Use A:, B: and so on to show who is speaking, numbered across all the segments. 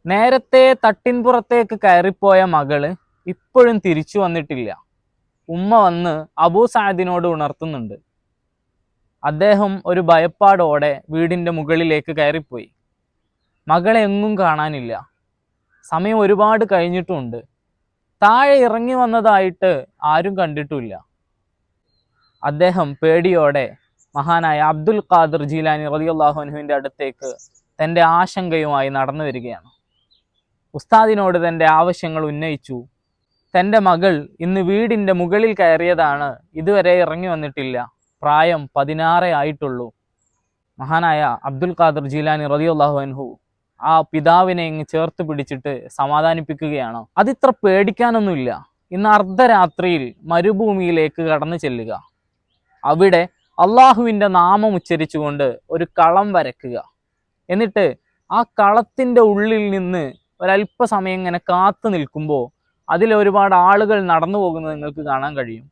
A: നേരത്തെ തട്ടിൻപുറത്തേക്ക് കയറിപ്പോയ മകള് ഇപ്പോഴും തിരിച്ചു വന്നിട്ടില്ല. ഉമ്മ വന്ന് അബൂ സഅദിനോട് ഉണർത്തുന്നുണ്ട്. അദ്ദേഹം ഒരു ഭയപ്പാടോടെ വീടിൻ്റെ മുകളിലേക്ക് കയറിപ്പോയി. മകളെ എങ്ങും കാണാനില്ല. സമയം ഒരുപാട് കഴിഞ്ഞിട്ടുമുണ്ട്. താഴെ ഇറങ്ങി വന്നതായിട്ട് ആരും കണ്ടിട്ടുമില്ല. അദ്ദേഹം പേടിയോടെ മഹാനായ അബ്ദുൽ ഖാദിർ ജീലാനി റളിയല്ലാഹു അൻഹുവിൻ്റെ അടുത്തേക്ക് തൻ്റെ ആശങ്കയുമായി നടന്നു വരികയാണ്. ഉസ്താദിനോട് തൻ്റെ ആവശ്യങ്ങൾ ഉന്നയിച്ചു. തൻ്റെ മകൾ ഇന്ന് വീടിൻ്റെ മുകളിൽ കയറിയതാണ്, ഇതുവരെ ഇറങ്ങി വന്നിട്ടില്ല. പ്രായം 16 ആയിട്ടുള്ളൂ. മഹാനായ അബ്ദുൽ ഖാദിർ ജീലാനി റളിയല്ലാഹു അൻഹു ആ പിതാവിനെ ഇങ്ങ് ചേർത്ത് പിടിച്ചിട്ട് സമാധാനിപ്പിക്കുകയാണ്. അതിത്ര പേടിക്കാനൊന്നുമില്ല. ഇന്ന് അർദ്ധരാത്രിയിൽ മരുഭൂമിയിലേക്ക് കടന്നു ചെല്ലുക. അവിടെ അള്ളാഹുവിൻ്റെ നാമം ഉച്ചരിച്ചുകൊണ്ട് ഒരു കളം വരയ്ക്കുക. എന്നിട്ട് ആ കളത്തിൻ്റെ ഉള്ളിൽ നിന്ന് ഒരല്പസമയം ഇങ്ങനെ കാത്തു നിൽക്കുമ്പോൾ അതിലൊരുപാട് ആളുകൾ നടന്നു പോകുന്നത് നിങ്ങൾക്ക് കാണാൻ കഴിയും.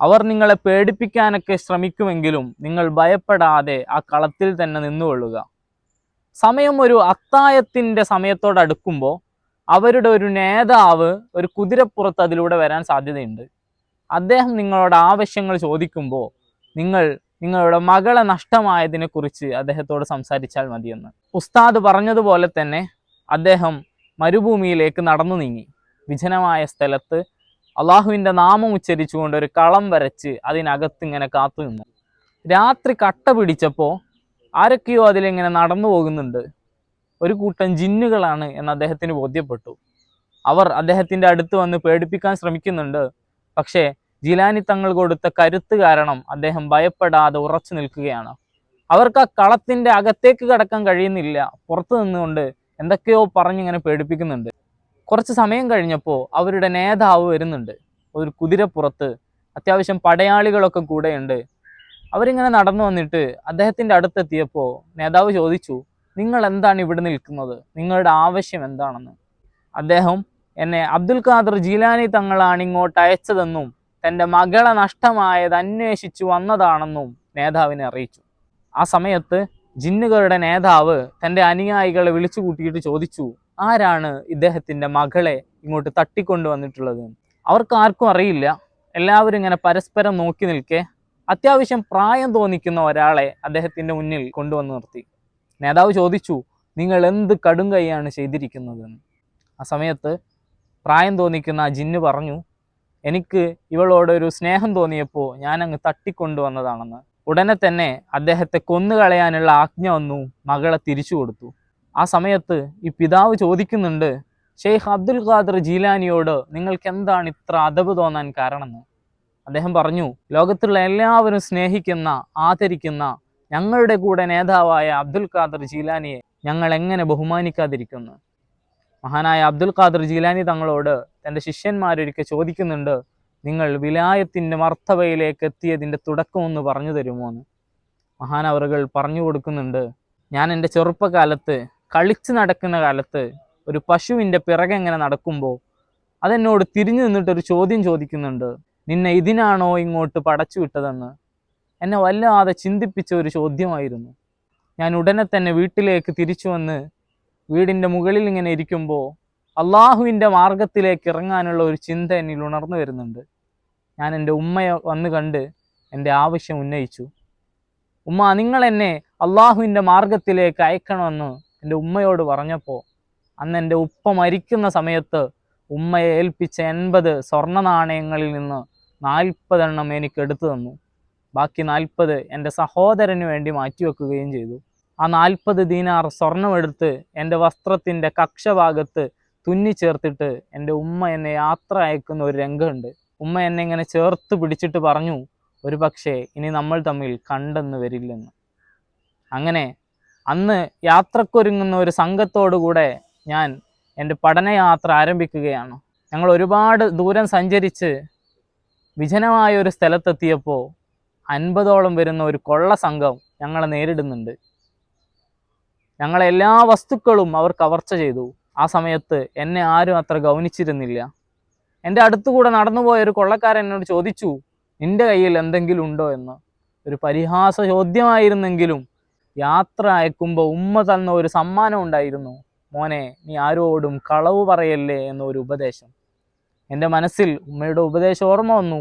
A: അവർ നിങ്ങളെ പേടിപ്പിക്കാനൊക്കെ ശ്രമിക്കുമെങ്കിലും നിങ്ങൾ ഭയപ്പെടാതെ ആ കളത്തിൽ തന്നെ നിന്നുകൊള്ളുക. സമയം ഒരു അത്തായത്തിൻ്റെ സമയത്തോടടുക്കുമ്പോൾ അവരുടെ ഒരു നേതാവ് ഒരു കുതിരപ്പുറത്ത് അതിലൂടെ വരാൻ സാധ്യതയുണ്ട്. അദ്ദേഹം നിങ്ങളോട് ആവശ്യങ്ങൾ ചോദിക്കുമ്പോൾ നിങ്ങൾ നിങ്ങളുടെ മകളെ നഷ്ടമായതിനെക്കുറിച്ച് അദ്ദേഹത്തോട് സംസാരിച്ചാൽ മതിയെന്ന്. ഉസ്താദ് പറഞ്ഞതുപോലെ തന്നെ അദ്ദേഹം മരുഭൂമിയിലേക്ക് നടന്നു നീങ്ങി. വിജനമായ സ്ഥലത്ത് അള്ളാഹുവിൻ്റെ നാമം ഉച്ചരിച്ചുകൊണ്ട് ഒരു കളം വരച്ച് അതിനകത്ത് ഇങ്ങനെ കാത്തു നിന്നു. രാത്രി കട്ട പിടിച്ചപ്പോൾ ആരൊക്കെയോ അതിലിങ്ങനെ നടന്നു പോകുന്നുണ്ട്. ഒരു കൂട്ടം ജിന്നുകളാണ് എന്ന് അദ്ദേഹത്തിന് ബോധ്യപ്പെട്ടു. അവർ അദ്ദേഹത്തിൻ്റെ അടുത്ത് വന്ന് പേടിപ്പിക്കാൻ ശ്രമിക്കുന്നുണ്ട്. പക്ഷേ ജീലാനി തങ്ങൾ കൊടുത്ത കരുത്ത് കാരണം അദ്ദേഹം ഭയപ്പെടാതെ ഉറച്ചു നിൽക്കുകയാണ്. അവർക്ക് ആ കളത്തിൻ്റെ അകത്തേക്ക് കടക്കാൻ കഴിയുന്നില്ല. പുറത്തു നിന്നുകൊണ്ട് എന്തൊക്കെയോ പറഞ്ഞിങ്ങനെ പേടിപ്പിക്കുന്നുണ്ട്. കുറച്ച് സമയം കഴിഞ്ഞപ്പോൾ അവരുടെ നേതാവ് വരുന്നുണ്ട്. ഒരു കുതിരപ്പുറത്ത് അത്യാവശ്യം പടയാളികളൊക്കെ കൂടെയുണ്ട്. അവരിങ്ങനെ നടന്നു വന്നിട്ട് അദ്ദേഹത്തിൻ്റെ അടുത്തെത്തിയപ്പോൾ നേതാവ് ചോദിച്ചു, നിങ്ങൾ എന്താണ് ഇവിടെ നിൽക്കുന്നത്? നിങ്ങളുടെ ആവശ്യം എന്താണെന്ന്. അദ്ദേഹം എന്നെ അബ്ദുൽ ഖാദിർ ജീലാനി തങ്ങളാണ് ഇങ്ങോട്ട് അയച്ചതെന്നും തൻ്റെ മകളെ നഷ്ടമായത് അന്വേഷിച്ചു വന്നതാണെന്നും നേതാവിനെ അറിയിച്ചു. ആ സമയത്ത് ജിന്നുകളുടെ നേതാവ് തൻ്റെ അനുയായികളെ വിളിച്ചു കൂട്ടിയിട്ട് ചോദിച്ചു, ആരാണ് ഇദ്ദേഹത്തിൻ്റെ മകളെ ഇങ്ങോട്ട് തട്ടിക്കൊണ്ടു വന്നിട്ടുള്ളത്? അവർക്ക് ആർക്കും അറിയില്ല. എല്ലാവരും ഇങ്ങനെ പരസ്പരം നോക്കി നിൽക്കെ അത്യാവശ്യം പ്രായം തോന്നിക്കുന്ന ഒരാളെ അദ്ദേഹത്തിൻ്റെ മുന്നിൽ കൊണ്ടുവന്ന് നിർത്തി. നേതാവ് ചോദിച്ചു, നിങ്ങൾ എന്ത് കടും കൈയാണ് ചെയ്തിരിക്കുന്നതെന്ന്. ആ സമയത്ത് പ്രായം തോന്നിക്കുന്ന ആ ജിന്ന് പറഞ്ഞു, എനിക്ക് ഇവളോടൊരു സ്നേഹം തോന്നിയപ്പോൾ ഞാൻ അങ്ങ് തട്ടിക്കൊണ്ടുവന്നതാണെന്ന്. ഉടനെ തന്നെ അദ്ദേഹത്തെ കൊന്നുകളയാനുള്ള ആജ്ഞ വന്നു. മകളെ തിരിച്ചു കൊടുത്തു. ആ സമയത്ത് ഈ പിതാവ് ചോദിക്കുന്നുണ്ട്, ഷെയ്ഖ് അബ്ദുൽ ഖാദിർ ജീലാനിയോട് നിങ്ങൾക്ക് എന്താണ് ഇത്ര അദബ് തോന്നാൻ കാരണമെന്ന്. അദ്ദേഹം പറഞ്ഞു, ലോകത്തുള്ള എല്ലാവരും സ്നേഹിക്കുന്ന ആദരിക്കുന്ന ഞങ്ങളുടെ കൂടെ നേതാവായ അബ്ദുൽ ഖാദിർ ജീലാനിയെ ഞങ്ങൾ എങ്ങനെ ബഹുമാനിക്കാതിരിക്കുന്നു? മഹാനായ അബ്ദുൽ ഖാദിർ ജീലാനി തങ്ങളോട് തൻ്റെ ശിഷ്യന്മാരൊരിക്കൽ ചോദിക്കുന്നുണ്ട്, നിങ്ങൾ വിലായത്തിൻ്റെ മർത്തബയിലേക്ക് എത്തിയതിൻ്റെ തുടക്കമൊന്ന് പറഞ്ഞു തരുമോ എന്ന്. മഹാനവറുകൾ പറഞ്ഞു കൊടുക്കുന്നുണ്ട്, ഞാൻ എൻ്റെ ചെറുപ്പകാലത്ത് കളിച്ച് നടക്കുന്ന കാലത്ത് ഒരു പശുവിൻ്റെ പിറകെ ഇങ്ങനെ നടക്കുമ്പോൾ അതെന്നോട് തിരിഞ്ഞു നിന്നിട്ടൊരു ചോദ്യം ചോദിക്കുന്നുണ്ട്, നിന്നെ ഇതിനാണോ ഇങ്ങോട്ട് പടച്ചു വിട്ടതെന്ന്. എന്നെ വല്ലാതെ ചിന്തിപ്പിച്ച ഒരു ചോദ്യമായിരുന്നു. ഞാൻ ഉടനെ തന്നെ വീട്ടിലേക്ക് തിരിച്ചു വന്ന് വീടിൻ്റെ മുകളിൽ ഇങ്ങനെ ഇരിക്കുമ്പോൾ അള്ളാഹുവിൻ്റെ മാർഗത്തിലേക്ക് ഇറങ്ങാനുള്ള ഒരു ചിന്ത എന്നിൽ ഉണർന്നു വരുന്നുണ്ട്. ഞാൻ എൻ്റെ ഉമ്മയെ വന്ന് കണ്ട് എൻ്റെ ആവശ്യം ഉന്നയിച്ചു. ഉമ്മ, നിങ്ങൾ എന്നെ അള്ളാഹുവിൻ്റെ മാർഗത്തിലേക്ക് അയക്കണമെന്ന് എൻ്റെ ഉമ്മയോട് പറഞ്ഞപ്പോൾ അന്ന് എൻ്റെ ഉപ്പ മരിക്കുന്ന സമയത്ത് ഉമ്മയെ ഏൽപ്പിച്ച 80 സ്വർണ്ണ നാണയങ്ങളിൽ നിന്ന് 40 എണ്ണം എനിക്ക് എടുത്തു തന്നു. ബാക്കി 40 എൻ്റെ സഹോദരന് വേണ്ടി മാറ്റിവെക്കുകയും ചെയ്തു. ആ 40 ദീനാർ സ്വർണമെടുത്ത് എൻ്റെ വസ്ത്രത്തിൻ്റെ കക്ഷഭാഗത്ത് തുന്നിച്ചേർത്തിട്ട് എൻ്റെ ഉമ്മ എന്നെ യാത്ര അയക്കുന്ന ഒരു രംഗമുണ്ട്. ഉമ്മ എന്നെ ഇങ്ങനെ ചേർത്ത് പിടിച്ചിട്ട് പറഞ്ഞു, ഒരു പക്ഷേ ഇനി നമ്മൾ തമ്മിൽ കണ്ടെന്ന് വരില്ലെന്ന്. അങ്ങനെ അന്ന് യാത്രക്കൊരുങ്ങുന്ന ഒരു സംഘത്തോടുകൂടെ ഞാൻ എൻ്റെ പഠനയാത്ര ആരംഭിക്കുകയാണ്. ഞങ്ങൾ ഒരുപാട് ദൂരം സഞ്ചരിച്ച് വിജനമായ ഒരു സ്ഥലത്തെത്തിയപ്പോൾ 50ഓളം വരുന്ന ഒരു കൊള്ള സംഘം ഞങ്ങളെ നേരിടുന്നുണ്ട്. ഞങ്ങളെ എല്ലാ വസ്തുക്കളും അവർ കവർച്ച ചെയ്തു. ആ സമയത്ത് എന്നെ ആരും അത്ര ഗൗനിച്ചിരുന്നില്ല. എൻ്റെ അടുത്തുകൂടെ നടന്നുപോയ ഒരു കൊള്ളക്കാരൻ എന്നോട് ചോദിച്ചു, നിൻ്റെ കയ്യിൽ എന്തെങ്കിലും ഉണ്ടോ എന്ന്. ഒരു പരിഹാസ ചോദ്യമായിരുന്നെങ്കിലും യാത്ര അയക്കുമ്പോൾ ഉമ്മ തന്ന ഒരു സമ്മാനം ഉണ്ടായിരുന്നു. മോനെ നീ ആരോടും കളവ് പറയല്ലേ എന്നൊരു ഉപദേശം. എൻ്റെ മനസ്സിൽ ഉമ്മയുടെ ഉപദേശം ഓർമ്മ വന്നു.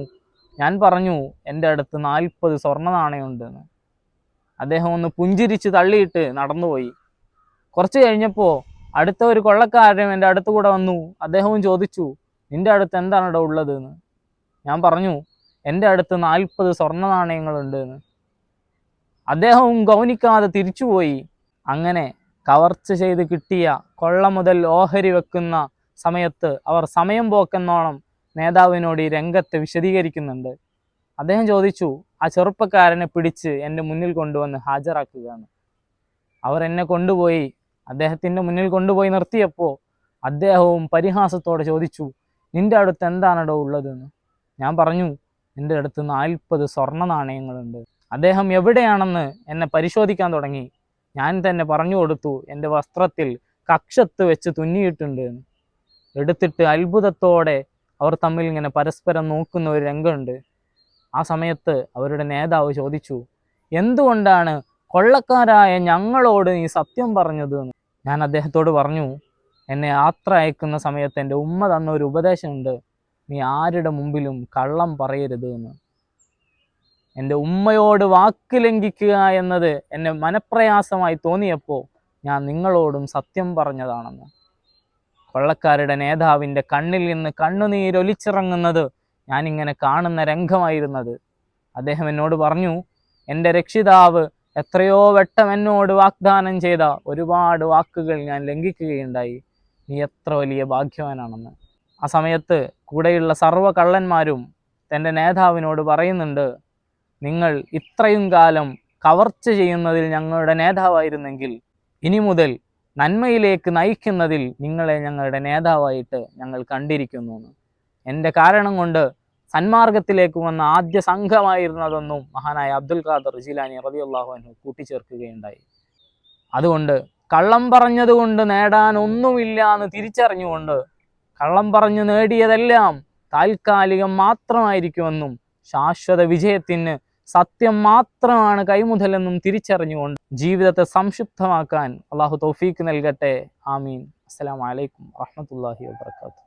A: ഞാൻ പറഞ്ഞു എൻ്റെ അടുത്ത് 40 സ്വർണ്ണ നാണയമുണ്ടെന്ന്. അദ്ദേഹം ഒന്ന് പുഞ്ചിരിച്ച് തള്ളിയിട്ട് നടന്നുപോയി. കുറച്ച് കഴിഞ്ഞപ്പോൾ അടുത്ത ഒരു കൊള്ളക്കാരൻ എൻ്റെ അടുത്ത് കൂടെ വന്നു. അദ്ദേഹവും ചോദിച്ചു, നിൻ്റെ അടുത്ത് എന്താണ് ഇവിടെ ഉള്ളത് എന്ന്. ഞാൻ പറഞ്ഞു എൻ്റെ അടുത്ത് 40 സ്വർണ്ണ നാണയങ്ങളുണ്ട് എന്ന്. അദ്ദേഹവും ഗൗനിക്കാതെ തിരിച്ചുപോയി. അങ്ങനെ കവർച്ച ചെയ്ത് കിട്ടിയ കൊള്ള മുതൽ ഓഹരി വെക്കുന്ന സമയത്ത് അവർ സമയം പോക്കെന്നോണം നേതാവിനോട് ഈ രംഗത്തെ വിശദീകരിക്കുന്നുണ്ട്. അദ്ദേഹം ചോദിച്ചു, ആ ചെറുപ്പക്കാരനെ പിടിച്ച് എൻ്റെ മുന്നിൽ കൊണ്ടുവന്ന് ഹാജരാക്കുകയാണ്. അവർ എന്നെ കൊണ്ടുപോയി അദ്ദേഹത്തിൻ്റെ മുന്നിൽ കൊണ്ടുപോയി നിർത്തിയപ്പോൾ അദ്ദേഹവും പരിഹാസത്തോടെ ചോദിച്ചു, നിൻ്റെ അടുത്ത് എന്താണോ ഉള്ളതെന്ന്. ഞാൻ പറഞ്ഞു എൻ്റെ അടുത്ത് 40 സ്വർണ്ണ നാണയങ്ങളുണ്ട്. അദ്ദേഹം എവിടെയാണെന്ന് എന്നെ പരിശോധിക്കാൻ തുടങ്ങി. ഞാൻ തന്നെ പറഞ്ഞു കൊടുത്തു, എൻ്റെ വസ്ത്രത്തിൽ കക്ഷത്ത് വെച്ച് തുന്നിയിട്ടുണ്ട് എന്ന്. എടുത്തിട്ട് അത്ഭുതത്തോടെ അവർ തമ്മിൽ ഇങ്ങനെ പരസ്പരം നോക്കുന്ന ഒരു രംഗമുണ്ട്. ആ സമയത്ത് അവരുടെ നേതാവ് ചോദിച്ചു, എന്തുകൊണ്ടാണ് കൊള്ളക്കാരായ ഞങ്ങളോട് നീ സത്യം പറഞ്ഞത് എന്ന്. ഞാൻ അദ്ദേഹത്തോട് പറഞ്ഞു, എന്നെ യാത്ര അയക്കുന്ന സമയത്ത് എൻ്റെ ഉമ്മ തന്ന ഒരു ഉപദേശമുണ്ട്, നീ ആരുടെ മുമ്പിലും കള്ളം പറയരുത് എന്ന്. എൻ്റെ ഉമ്മയോട് വാക്ക് ലംഘിക്കുക എന്നത് എന്നെ മനപ്രയാസമായി തോന്നിയപ്പോൾ ഞാൻ നിങ്ങളോടും സത്യം പറഞ്ഞതാണെന്ന്. കൊള്ളക്കാരുടെ നേതാവിൻ്റെ കണ്ണിൽ നിന്ന് കണ്ണുനീരൊലിച്ചിറങ്ങുന്നത് ഞാനിങ്ങനെ കാണുന്ന രംഗമായിരുന്നത്. അദ്ദേഹം എന്നോട് പറഞ്ഞു, എൻ്റെ രക്ഷിതാവ് എത്രയോ വട്ടം എന്നോട് വാഗ്ദാനം ചെയ്ത ഒരുപാട് വാക്കുകൾ ഞാൻ ലംഘിക്കുകയുണ്ടായി. നീ എത്ര വലിയ ഭാഗ്യവാനാണെന്ന്. ആ സമയത്ത് കൂടെയുള്ള സർവ്വ കള്ളന്മാരും തൻ്റെ നേതാവിനോട് പറയുന്നുണ്ട്, നിങ്ങൾ ഇത്രയും കാലം കവർച്ച ചെയ്യുന്നതിൽ ഞങ്ങളുടെ നേതാവായിരുന്നെങ്കിൽ ഇനി മുതൽ നന്മയിലേക്ക് നയിക്കുന്നതിൽ നിങ്ങളെ ഞങ്ങളുടെ നേതാവായിട്ട് ഞങ്ങൾ കണ്ടിരിക്കുന്നു. എൻ്റെ കാരണം കൊണ്ട് സന്മാർഗത്തിലേക്ക് വന്ന ആദ്യ സംഘമായിരുന്നതൊന്നും മഹാനായ അബ്ദുൽ ഖാദർ ജീലാനി റളിയല്ലാഹു അൻഹു കൂട്ടിച്ചേർക്കുകയുണ്ടായി. അതുകൊണ്ട് കള്ളം പറഞ്ഞതുകൊണ്ട് നേടാൻ ഒന്നുമില്ല എന്ന് തിരിച്ചറിഞ്ഞുകൊണ്ട് കള്ളം പറഞ്ഞു നേടിയതെല്ലാം താൽക്കാലികം മാത്രമായിരിക്കുമെന്നും ശാശ്വത വിജയത്തിന് സത്യം മാത്രമാണ് കൈമുതലെന്നും തിരിച്ചറിഞ്ഞുകൊണ്ട് ജീവിതത്തെ സംക്ഷിപ്തമാക്കാൻ അള്ളാഹു തൗഫീക്ക് നൽകട്ടെ. ആമീൻ. അസ്സലാമു അലൈക്കും വറഹ്മത്തുള്ളാഹി വബറകാതുഹു.